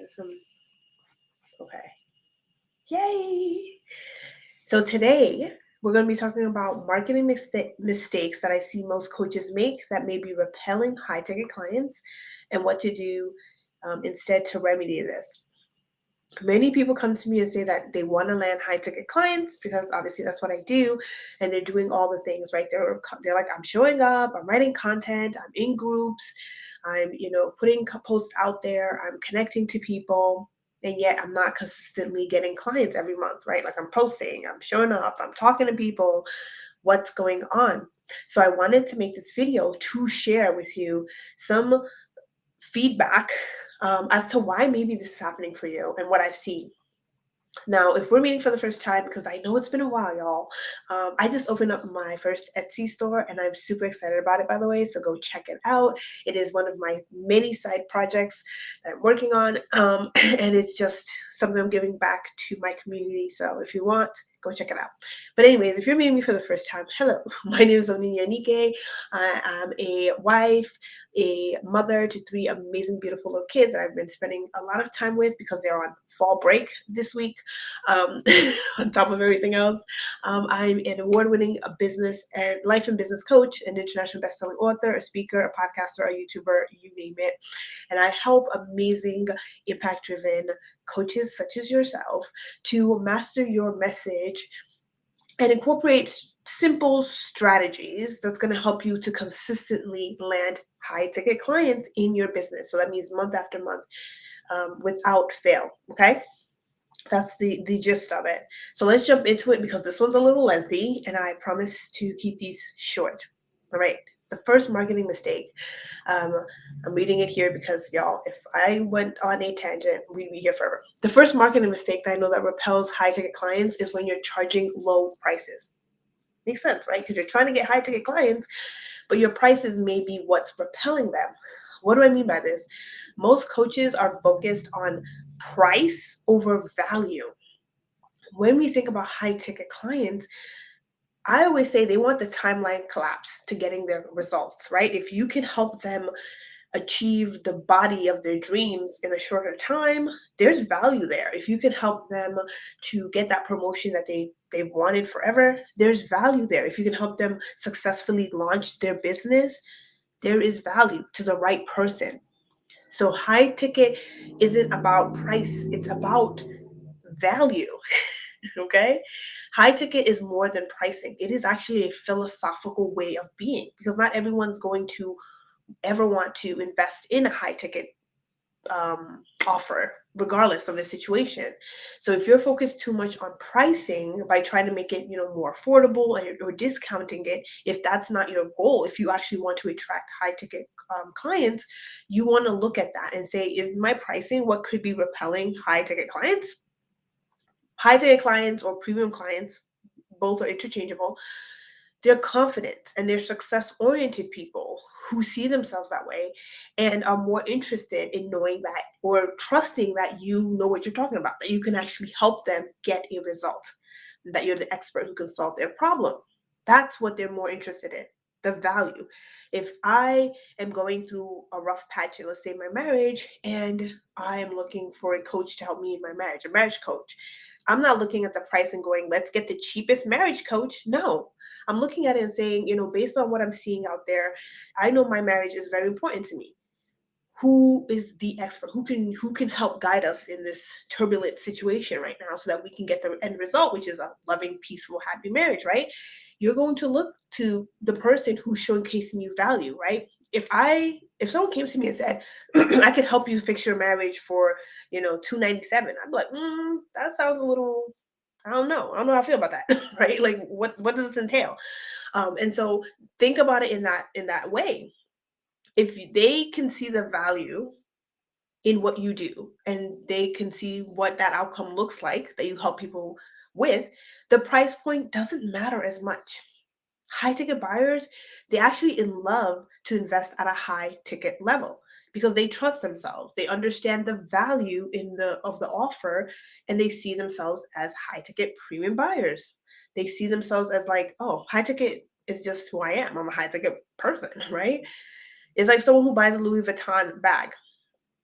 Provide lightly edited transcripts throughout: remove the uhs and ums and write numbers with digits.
Some okay. Yay! So today we're going to be talking about marketing mistakes that I see most coaches make that may be repelling high ticket clients and what to do instead to remedy this. Many people come to me and say that they want to land high ticket clients because obviously that's what I do, and they're doing all the things right. They're like, I'm showing up, I'm writing content, I'm in groups, I'm putting posts out there, I'm connecting to people, and yet I'm not consistently getting clients every month, right? Like I'm posting, I'm showing up, I'm talking to people. What's going on? So I wanted to make this video to share with you some feedback as to why maybe this is happening for you and what I've seen. Now, if we're meeting for the first time, because I know it's been a while, y'all, I just opened up my first Etsy store and I'm super excited about it, by the way. So go check it out. It is one of my many side projects that I'm working on. And it's just something I'm giving back to my community. So if you want, go check it out. But anyways, if you're meeting me for the first time, hello, my name is Oninia Nike. I am a wife, a mother to three amazing, beautiful little kids that I've been spending a lot of time with because they're on fall break this week. um, on top of everything else. I'm an award-winning business and life and business coach, an international best-selling author, a speaker, a podcaster, a YouTuber, you name it. And I help amazing, impact-driven coaches such as yourself to master your message and incorporate simple strategies that's going to help you to consistently land high ticket clients in your business. So that means month after month without fail. Okay. That's the gist of it. So let's jump into it because this one's a little lengthy and I promise to keep these short. All right. The first marketing mistake. Um, I'm reading it here because, y'all, if I went on a tangent, we'd be here forever. The first marketing mistake that I know that repels high ticket clients is when you're charging low prices. Makes sense, right? Because you're trying to get high ticket clients, but your prices may be what's repelling them. What do I mean by this? Most coaches are focused on price over value. When we think about high ticket clients, I always say they want the timeline collapse to getting their results, right? If you can help them achieve the body of their dreams in a shorter time, there's value there. If you can help them to get that promotion that they've wanted forever, there's value there. If you can help them successfully launch their business, there is value to the right person. So high ticket isn't about price, it's about value. Okay? High ticket is more than pricing. It is actually a philosophical way of being because not everyone's going to ever want to invest in a high ticket offer, regardless of the situation. So if you're focused too much on pricing by trying to make it, more affordable or discounting it, if that's not your goal, if you actually want to attract high ticket clients, you want to look at that and say, is my pricing what could be repelling high ticket clients? High ticket clients or premium clients, both are interchangeable. They're confident and they're success oriented people who see themselves that way and are more interested in knowing that or trusting that you know what you're talking about, that you can actually help them get a result, that you're the expert who can solve their problem. That's what they're more interested in, the value. If I am going through a rough patch in, let's say, my marriage, and I am looking for a coach to help me in my marriage, a marriage coach, I'm not looking at the price and going, let's get the cheapest marriage coach. No, I'm looking at it and saying, based on what I'm seeing out there, I know my marriage is very important to me. Who is the expert? Who can help guide us in this turbulent situation right now so that we can get the end result, which is a loving, peaceful, happy marriage, right? You're going to look to the person who's showcasing you value, right? If someone came to me and said, I could help you fix your marriage for, $297, I'd be like, that sounds a little, I don't know how I feel about that. Right? Like what does this entail? And so think about it in that way. If they can see the value in what you do and they can see what that outcome looks like that you help people with, the price point doesn't matter as much. High ticket buyers, they actually in love to invest at a high ticket level because they trust themselves. They understand the value of the offer, and they see themselves as high ticket premium buyers. They see themselves as like, oh, high ticket is just who I am. I'm a high ticket person, right? It's like someone who buys a Louis Vuitton bag.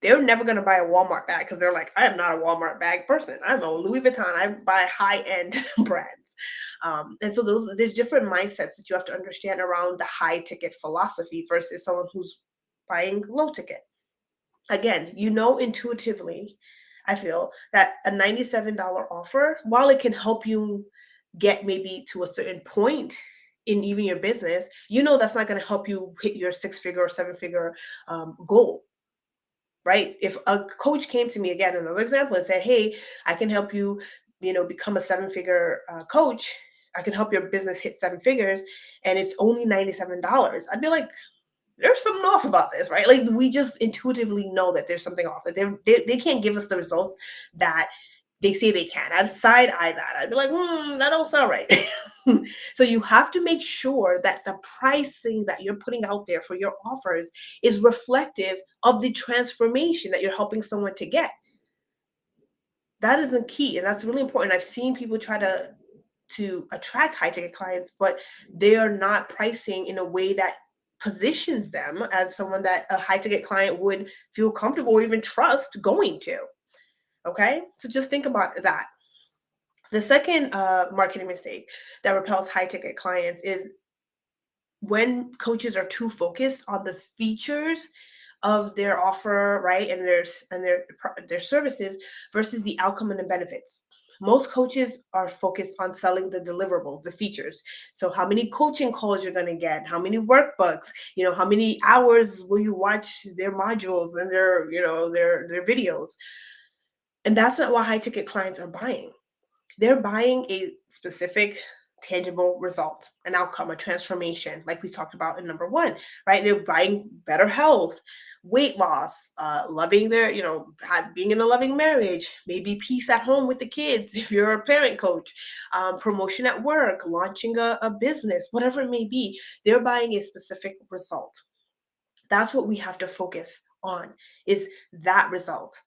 they're never going to buy a Walmart bag because they're like, I am not a Walmart bag person. I'm a Louis Vuitton. I buy high end brands. And so there's different mindsets that you have to understand around the high ticket philosophy versus someone who's buying low ticket. Again, intuitively, I feel that a $97 offer, while it can help you get maybe to a certain point in even your business, that's not going to help you hit your six figure or seven figure goal, right? If a coach came to me, again, another example, and said, hey, I can help you, become a seven figure coach. I can help your business hit seven figures, and it's only $97. I'd be like, there's something off about this, right? Like, we just intuitively know that there's something off, that they can't give us the results that they say they can. I'd side eye that. I'd be like, that don't sound right. So you have to make sure that the pricing that you're putting out there for your offers is reflective of the transformation that you're helping someone to get. That is the key, and that's really important. I've seen people try to attract high ticket clients, but they are not pricing in a way that positions them as someone that a high ticket client would feel comfortable or even trust going to. Okay, so just think about that. The second marketing mistake that repels high ticket clients is when coaches are too focused on the features of their offer, right, and their services versus the outcome and the benefits. Most coaches are focused on selling the deliverables, the features. So how many coaching calls you're going to get, how many workbooks, how many hours will you watch their modules and their videos. And that's not what high ticket clients are buying. They're buying a specific tangible result, an outcome, a transformation, like we talked about in number one, right? They're buying better health, weight loss, loving their, being in a loving marriage, maybe peace at home with the kids if you're a parent coach, promotion at work, launching a business, whatever it may be. They're buying a specific result. That's what we have to focus on, is that result,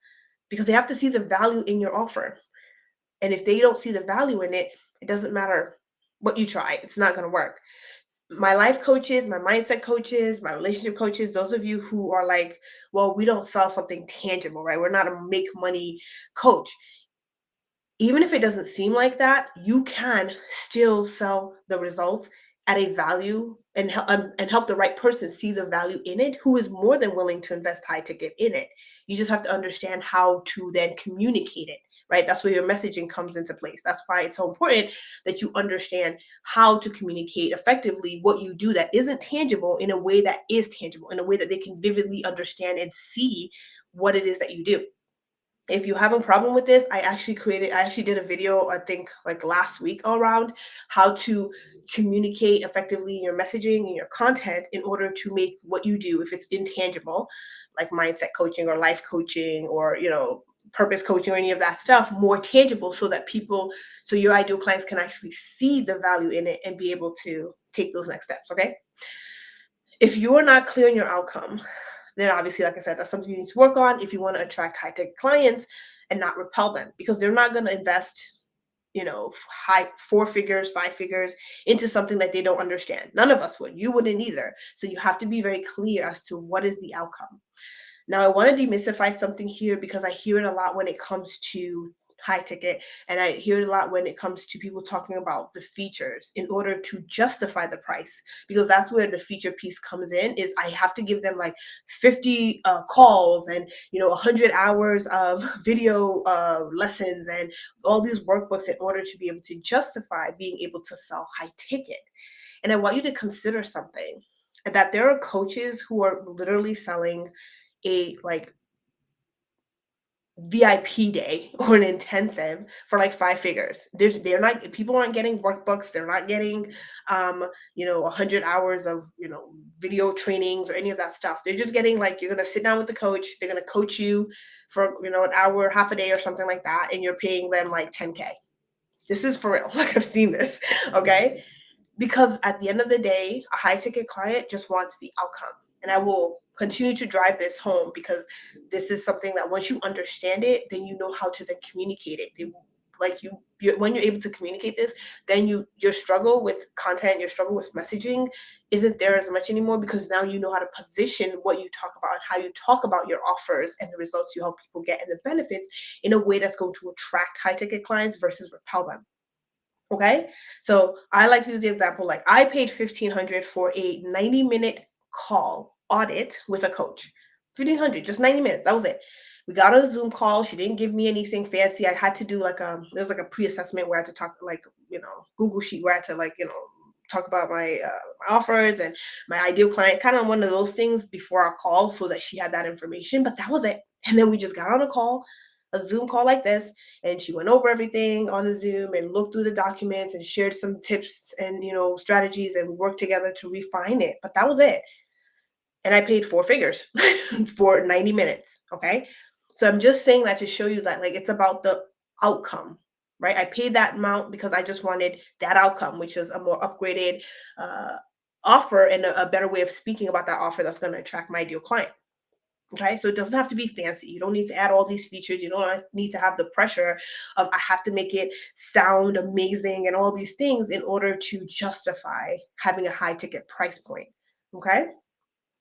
because they have to see the value in your offer. And if they don't see the value in it, it doesn't matter what you try, it's not going to work. My life coaches, my mindset coaches, my relationship coaches, those of you who are like, well, we don't sell something tangible, right? We're not a make money coach. Even if it doesn't seem like that, you can still sell the results at a value and help the right person see the value in it, who is more than willing to invest high ticket in it. You just have to understand how to then communicate it, right? That's where your messaging comes into place. That's why it's so important that you understand how to communicate effectively what you do that isn't tangible in a way that is tangible, in a way that they can vividly understand and see what it is that you do. If you have a problem with this, I actually did a video, I think like last week, around how to communicate effectively in your messaging and your content in order to make what you do, if it's intangible, like mindset coaching or life coaching or, purpose coaching or any of that stuff, more tangible, so your ideal clients can actually see the value in it and be able to take those next steps. Okay. If you are not clear on your outcome, then obviously, like I said, that's something you need to work on if you want to attract high tech clients and not repel them, because they're not going to invest, high four figures, five figures into something that they don't understand. None of us would. You wouldn't either. So you have to be very clear as to what is the outcome. Now, I want to demystify something here because I hear it a lot when it comes to high ticket, and I hear it a lot when it comes to people talking about the features in order to justify the price, because that's where the feature piece comes in. Is I have to give them like 50 calls and 100 hours of video lessons and all these workbooks in order to be able to justify being able to sell high ticket. And I want you to consider something, that there are coaches who are literally selling a like VIP day or an intensive for like five figures. They're not People aren't getting workbooks, they're not getting 100 hours of video trainings or any of that stuff. They're just getting, like, you're gonna sit down with the coach, they're gonna coach you for an hour, half a day or something like that, and you're paying them like 10K. This is for real. Like, I've seen this. Okay. Because at the end of the day, a high ticket client just wants the outcome. And I will continue to drive this home because this is something that once you understand it, then you know how to then communicate it. like you when you're able to communicate this, then your struggle with content, your struggle with messaging isn't there as much anymore, because now you know how to position what you talk about and how you talk about your offers and the results you help people get and the benefits in a way that's going to attract high ticket clients versus repel them. Okay. So I like to use the example, like I paid 1,500 for a 90-minute call audit with a coach. 1,500, just 90 minutes. That was it. We got on a Zoom call. She didn't give me anything fancy. I had to do like there's like a pre-assessment where I had to talk, like, Google sheet where I had to, like, talk about my offers and my ideal client, kind of one of those things before our call, so that she had that information. But that was it. And then we just got on a Zoom call like this, and she went over everything on the Zoom and looked through the documents and shared some tips and, strategies, and we worked together to refine it. But that was it. And I paid four figures for 90 minutes. Okay. So I'm just saying that to show you that, like, it's about the outcome, right? I paid that amount because I just wanted that outcome, which is a more upgraded uh, offer and a better way of speaking about that offer that's going to attract my ideal client. Okay, so it doesn't have to be fancy. You don't need to add all these features. You don't need to have the pressure of I have to make it sound amazing and all these things in order to justify having a high ticket price point. Okay,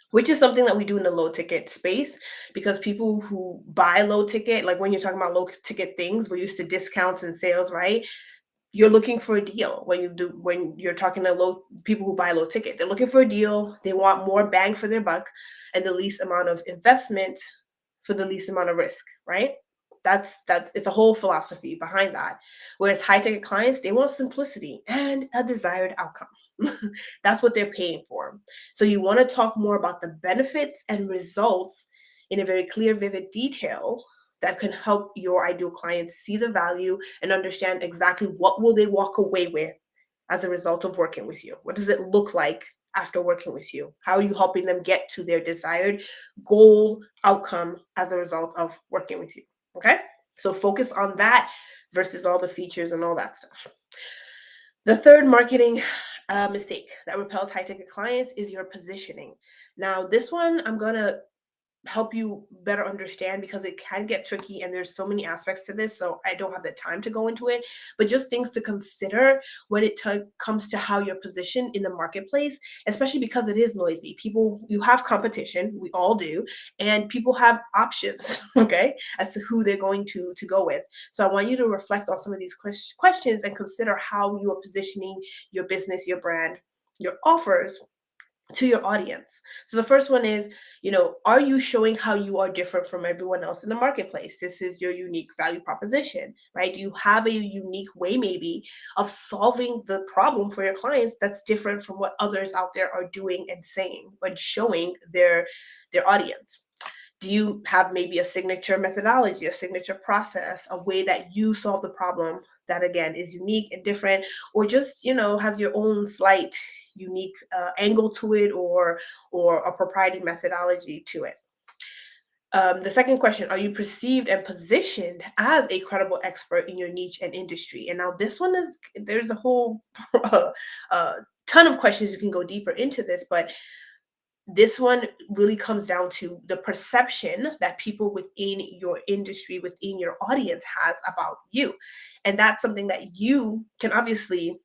which is something that we do in the low ticket space, because people who buy low ticket, like when you're talking about low ticket things, we're used to discounts and sales, right? You're looking for a deal when you're talking to low people who buy low ticket. They're looking for a deal. They want more bang for their buck and the least amount of investment for the least amount of risk, right? That's it's a whole philosophy behind that. Whereas high ticket clients, they want simplicity and a desired outcome. That's what they're paying for. So you want to talk more about the benefits and results in a very clear, vivid detail that can help your ideal clients see the value and understand exactly what will they walk away with as a result of working with you. What does it look like after working with you? How are you helping them get to their desired goal outcome as a result of working with you? Okay. So focus on that versus all the features and all that stuff. The third marketing mistake that repels high ticket clients is your positioning. Now, this one I'm going to help you better understand because it can get tricky and there's so many aspects to this, so I don't have the time to go into it, but just things to consider when it comes to how you're positioned in the marketplace, especially because it is noisy. People, you have competition, we all do, and people have options okay, as to who they're going to go with. So I want you to reflect on some of these questions and consider how you are positioning your business, your brand, your offers to your audience. So the first one is, are you showing how you are different from everyone else in the marketplace? This is your unique value proposition, right? Do you have a unique way maybe of solving the problem for your clients that's different from what others out there are doing and saying when showing their audience? Do you have maybe a signature methodology, a signature process, a way that you solve the problem that again is unique and different, or just has your own slight unique angle to it, or a proprietary methodology to it? The second question, are you perceived and positioned as a credible expert in your niche and industry? And now this one is, there's a whole uh, ton of questions you can go deeper into this, but this one really comes down to the perception that people within your industry, within your audience has about you. And that's something that you can obviously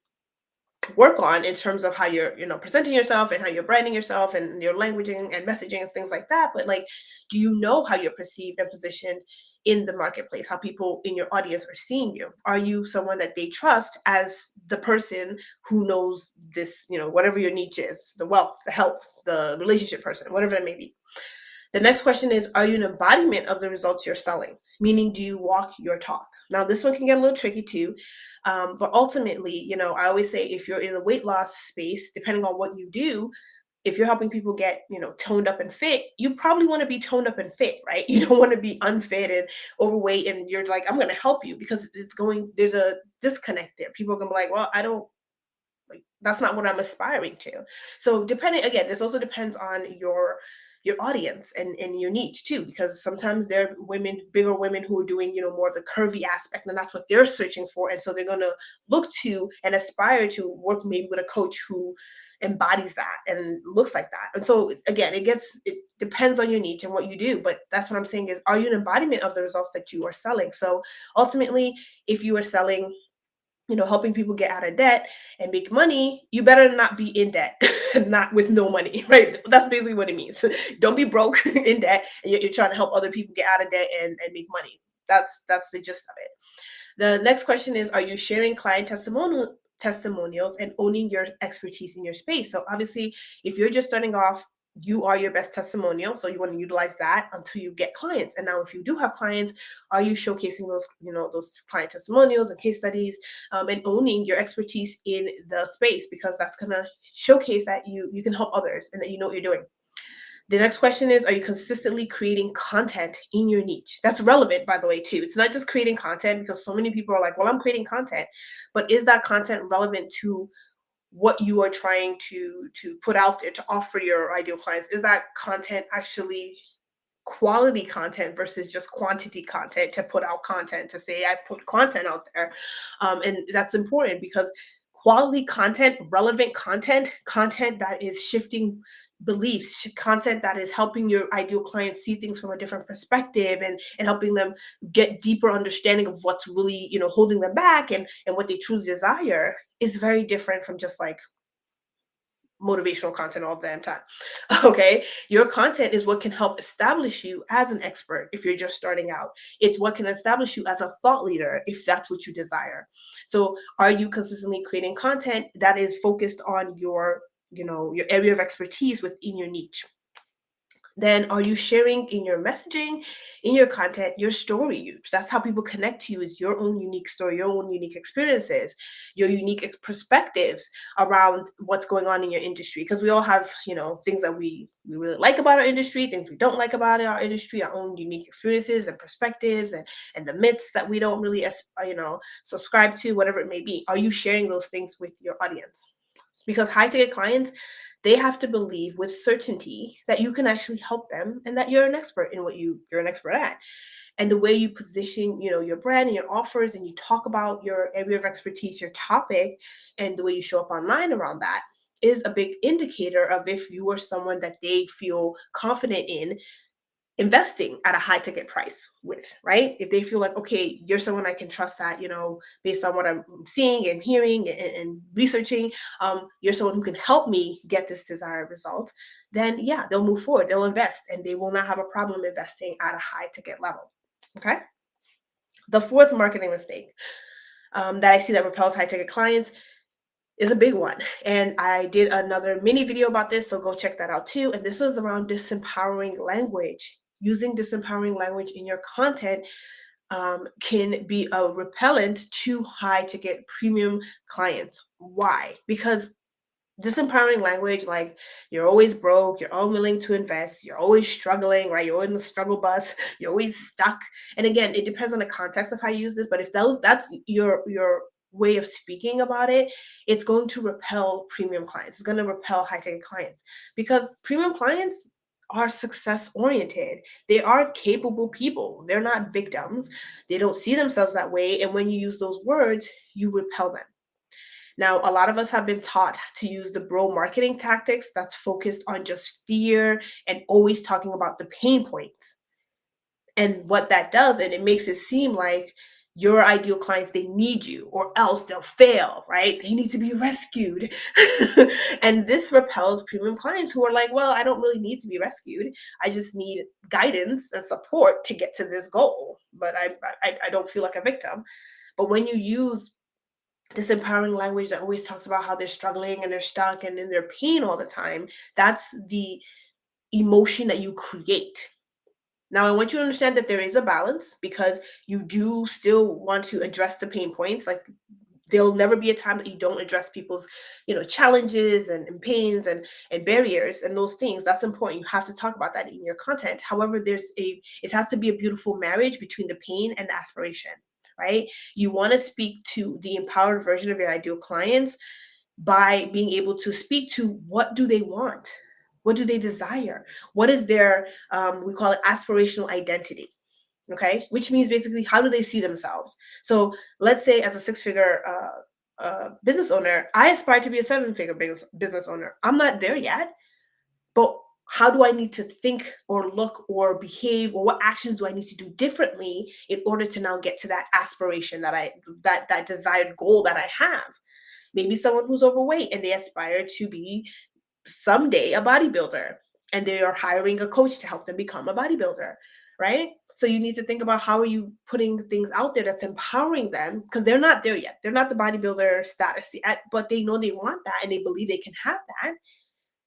work on in terms of how you're presenting yourself and how you're branding yourself and your languaging and messaging and things like that. But like, do you know how you're perceived and positioned in the marketplace, how people in your audience are seeing you? Are you someone that they trust as the person who knows this, whatever your niche is, the wealth, the health, the relationship person, whatever it may be? The next question is, are you an embodiment of the results you're selling? Meaning, do you walk your talk? Now, this one can get a little tricky too. But ultimately, I always say if you're in the weight loss space, depending on what you do, if you're helping people get, toned up and fit, you probably want to be toned up and fit, right? You don't want to be unfit and overweight and you're like, I'm going to help you, because there's a disconnect there. People are going to be like, well, I don't, like, that's not what I'm aspiring to. So depending, again, this also depends on your audience and your niche too, because sometimes there are women, bigger women, who are doing, more of the curvy aspect, and that's what they're searching for. And so they're going to look to and aspire to work maybe with a coach who embodies that and looks like that. And so again, it depends on your niche and what you do. But that's what I'm saying is, are you an embodiment of the results that you are selling? So ultimately, if you are selling, helping people get out of debt and make money, you better not be in debt, not with no money, right? That's basically what it means. Don't be broke in debt, and you're trying to help other people get out of debt and make money. That's the gist of it. The next question is, are you sharing client testimonials and owning your expertise in your space? So obviously, if you're just starting off, you are your best testimonial. So you want to utilize that until you get clients. And now if you do have clients, are you showcasing those client testimonials and case studies, and owning your expertise in the space, because that's gonna showcase that you can help others and that you know what you're doing. The next question is, are you consistently creating content in your niche? That's relevant, by the way, too. It's not just creating content, because so many people are like, well, I'm creating content, but is that content relevant to what you are trying to put out there to offer your ideal clients? Is that content actually quality content versus just quantity content to put out content to say I put content out there? And that's important, because quality content, relevant content, content that is shifting beliefs, content that is helping your ideal clients see things from a different perspective, and helping them get deeper understanding of what's really holding them back, and what they truly desire, is very different from just like motivational content all the damn time. Okay. Your content is what can help establish you as an expert if you're just starting out. It's what can establish you as a thought leader if that's what you desire. So are you consistently creating content that is focused on your area of expertise within your niche? Then are you sharing in your messaging, in your content, your story? That's how people connect to you, is your own unique story, your own unique experiences, your unique perspectives around what's going on in your industry. Because we all have, things that we really like about our industry, things we don't like about our industry, our own unique experiences and perspectives, and the myths that we don't really, subscribe to, whatever it may be. Are you sharing those things with your audience? Because high ticket clients, they have to believe with certainty that you can actually help them, and that you're an expert in what you're an expert at. And the way you position, your brand and your offers, and you talk about your area of expertise, your topic, and the way you show up online around that, is a big indicator of if you are someone that they feel confident in investing at a high ticket price with, right? If they feel like, okay, you're someone I can trust, that, based on what I'm seeing and hearing and researching, you're someone who can help me get this desired result, then yeah, they'll move forward, they'll invest, and they will not have a problem investing at a high ticket level. Okay. The fourth marketing mistake, that I see that repels high ticket clients, is a big one. And I did another mini video about this, so go check that out too. And this is around disempowering language. Using disempowering language in your content, can be a repellent to high ticket premium clients. Why? Because disempowering language, like you're always broke, you're unwilling to invest, you're always struggling, right? You're in the struggle bus, you're always stuck. And again, it depends on the context of how you use this, but if that's your way of speaking about it, it's going to repel premium clients. It's going to repel high ticket clients, because premium clients are success oriented. They are capable people. They're not victims. They don't see themselves that way. And when you use those words, you repel them. Now, a lot of us have been taught to use the bro marketing tactics that's focused on just fear and always talking about the pain points. And what that does, and it makes it seem like your ideal clients, they need you or else they'll fail, right? They need to be rescued. And this repels premium clients who are like, well, I don't really need to be rescued. I just need guidance and support to get to this goal. But I don't feel like a victim. But when you use this empowering language that always talks about how they're struggling and they're stuck and in their pain all the time, that's the emotion that you create. Now, I want you to understand that there is a balance, because you do still want to address the pain points. Like, there'll never be a time that you don't address people's, challenges and pains and barriers and those things. That's important. You have to talk about that in your content. However, it has to be a beautiful marriage between the pain and the aspiration, right? You want to speak to the empowered version of your ideal clients by being able to speak to, what do they want? What do they desire? What is their, we call it aspirational identity? Okay, which means basically, how do they see themselves? So let's say, as a six-figure business owner. I aspire to be a seven-figure business owner. I'm not there yet, but how do I need to think or look or behave, or what actions do I need to do differently in order to now get to that aspiration that desired goal that I have? Maybe someone who's overweight and they aspire to be someday a bodybuilder, and they are hiring a coach to help them become a bodybuilder, right? So you need to think about how are you putting things out there that's empowering them, because they're not there yet. They're not the bodybuilder status yet, but they know they want that and they believe they can have that.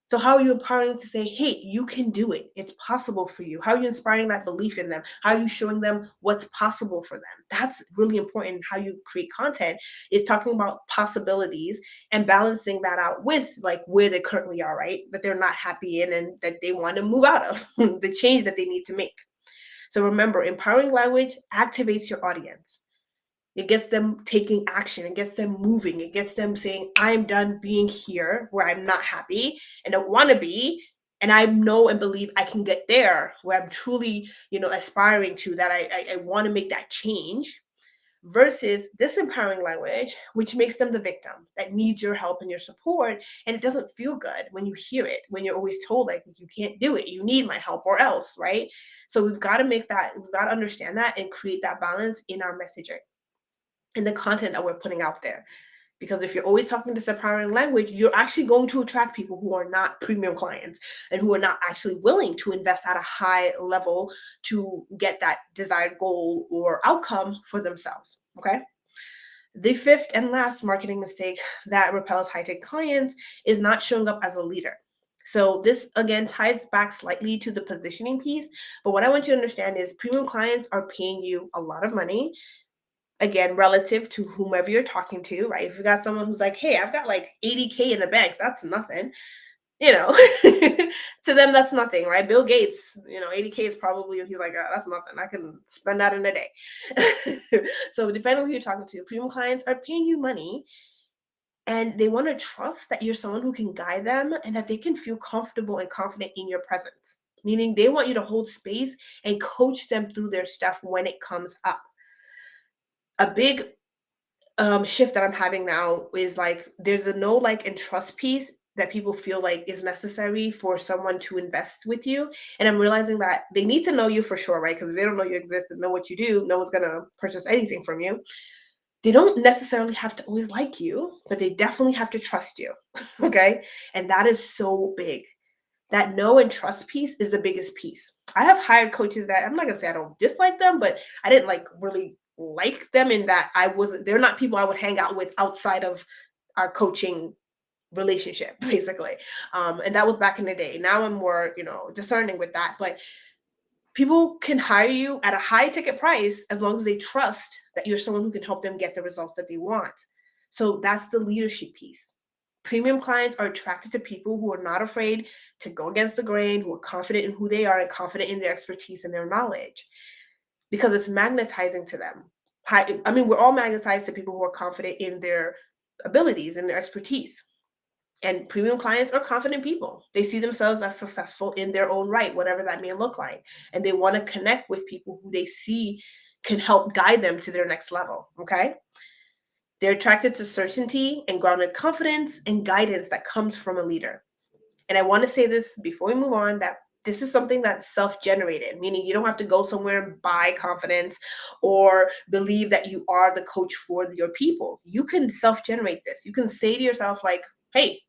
So how are you empowering to say, hey, you can do it? It's possible for you. How are you inspiring that belief in them? How are you showing them what's possible for them? That's really important. How you create content is talking about possibilities and balancing that out with like where they currently are, right? That they're not happy in and that they want to move out of, the change that they need to make. So remember, empowering language activates your audience. It gets them taking action. It gets them moving. It gets them saying, I'm done being here where I'm not happy and don't want to be. And I know and believe I can get there where I'm truly, aspiring to that. I want to make that change versus this empowering language, which makes them the victim that needs your help and your support. And it doesn't feel good when you hear it, when you're always told, like, you can't do it, you need my help or else, right? So we've got to understand that and create that balance in our messaging and the content that we're putting out there. Because if you're always talking this empowering language, you're actually going to attract people who are not premium clients and who are not actually willing to invest at a high level to get that desired goal or outcome for themselves. Okay. The fifth and last marketing mistake that repels high ticket clients is not showing up as a leader. So this again ties back slightly to the positioning piece. But what I want you to understand is premium clients are paying you a lot of money, again, relative to whomever you're talking to, right? If you got someone who's like, hey, I've got like 80K in the bank, that's nothing, you know, to them, that's nothing, right? Bill Gates, 80K is probably, he's like, that's nothing. I can spend that in a day. So depending on who you're talking to, premium clients are paying you money and they want to trust that you're someone who can guide them and that they can feel comfortable and confident in your presence. Meaning they want you to hold space and coach them through their stuff when it comes up. A big shift that I'm having now is like there's a know, like, and trust piece that people feel like is necessary for someone to invest with you. And I'm realizing that they need to know you for sure, right? Because if they don't know you exist and know what you do, no one's gonna purchase anything from you. They don't necessarily have to always like you, but they definitely have to trust you. Okay. And that is so big. That know and trust piece is the biggest piece. I have hired coaches that I'm not gonna say I don't dislike them, but I didn't like really like them in that they're not people I would hang out with outside of our coaching relationship, basically. And that was back in the day. Now I'm more, discerning with that. But people can hire you at a high ticket price as long as they trust that you're someone who can help them get the results that they want. So that's the leadership piece. Premium clients are attracted to people who are not afraid to go against the grain, who are confident in who they are and confident in their expertise and their knowledge, because it's magnetizing to them. I mean, we're all magnetized to people who are confident in their abilities and their expertise. And premium clients are confident people. They see themselves as successful in their own right, whatever that may look like. And they want to connect with people who they see can help guide them to their next level. Okay. They're attracted to certainty and grounded confidence and guidance that comes from a leader. And I want to say this before we move on, that this is something that's self-generated, meaning you don't have to go somewhere and buy confidence or believe that you are the coach for your people. You can self-generate this. You can say to yourself, like, hey,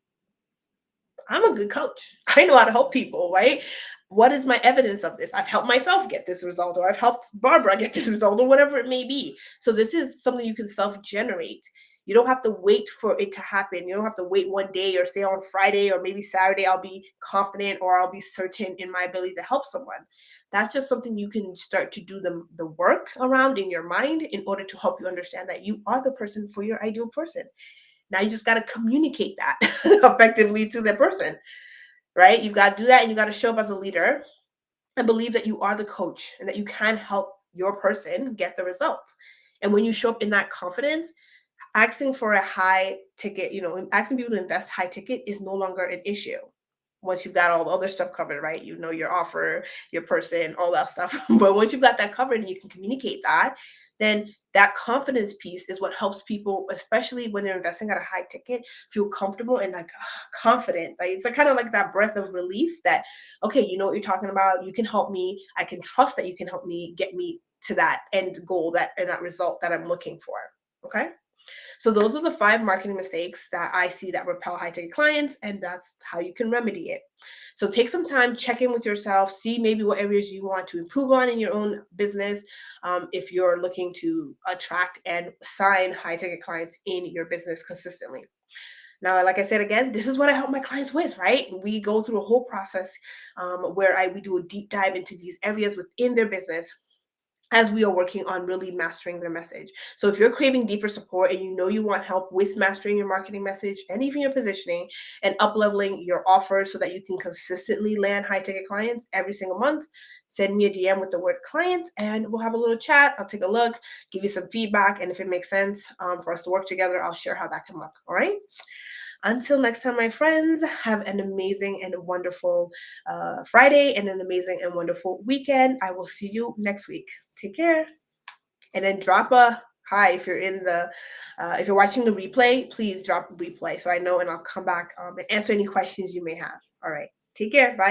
I'm a good coach. I know how to help people, right? What is my evidence of this? I've helped myself get this result, or I've helped Barbara get this result, or whatever it may be. So this is something you can self-generate. You don't have to wait for it to happen. You don't have to wait one day or say on Friday or maybe Saturday, I'll be confident or I'll be certain in my ability to help someone. That's just something you can start to do the work around in your mind in order to help you understand that you are the person for your ideal person. Now you just got to communicate that effectively to the person, right? You've got to do that, and you got to show up as a leader and believe that you are the coach and that you can help your person get the results. And when you show up in that confidence, asking for a high ticket, asking people to invest high ticket is no longer an issue. Once you've got all the other stuff covered, right? You know, your offer, your person, all that stuff. But once you've got that covered and you can communicate that, then That confidence piece is what helps people, especially when they're investing at a high ticket, feel comfortable and like confident. Right? It's like kind of like that breath of relief that, okay, you know what you're talking about. You can help me. I can trust that you can help me get me to that end goal, that and that result that I'm looking for. Okay. So those are the 5 marketing mistakes that I see that repel high ticket clients, and that's how you can remedy it. So take some time, check in with yourself, see maybe what areas you want to improve on in your own business. If you're looking to attract and sign high ticket clients in your business consistently. Now, like I said again, this is what I help my clients with, right? We go through a whole process where we do a deep dive into these areas within their business as we are working on really mastering their message. So if you're craving deeper support and you know you want help with mastering your marketing message and even your positioning and up-leveling your offer so that you can consistently land high-ticket clients every single month, send me a DM with the word client and we'll have a little chat. I'll take a look, give you some feedback, and if it makes sense for us to work together, I'll share how that can look. All right. Until next time, my friends, have an amazing and wonderful Friday and an amazing and wonderful weekend. I will see you next week. Take care. And then drop a hi if you're if you're watching the replay, please drop a replay so I know and I'll come back and answer any questions you may have. All right. Take care. Bye.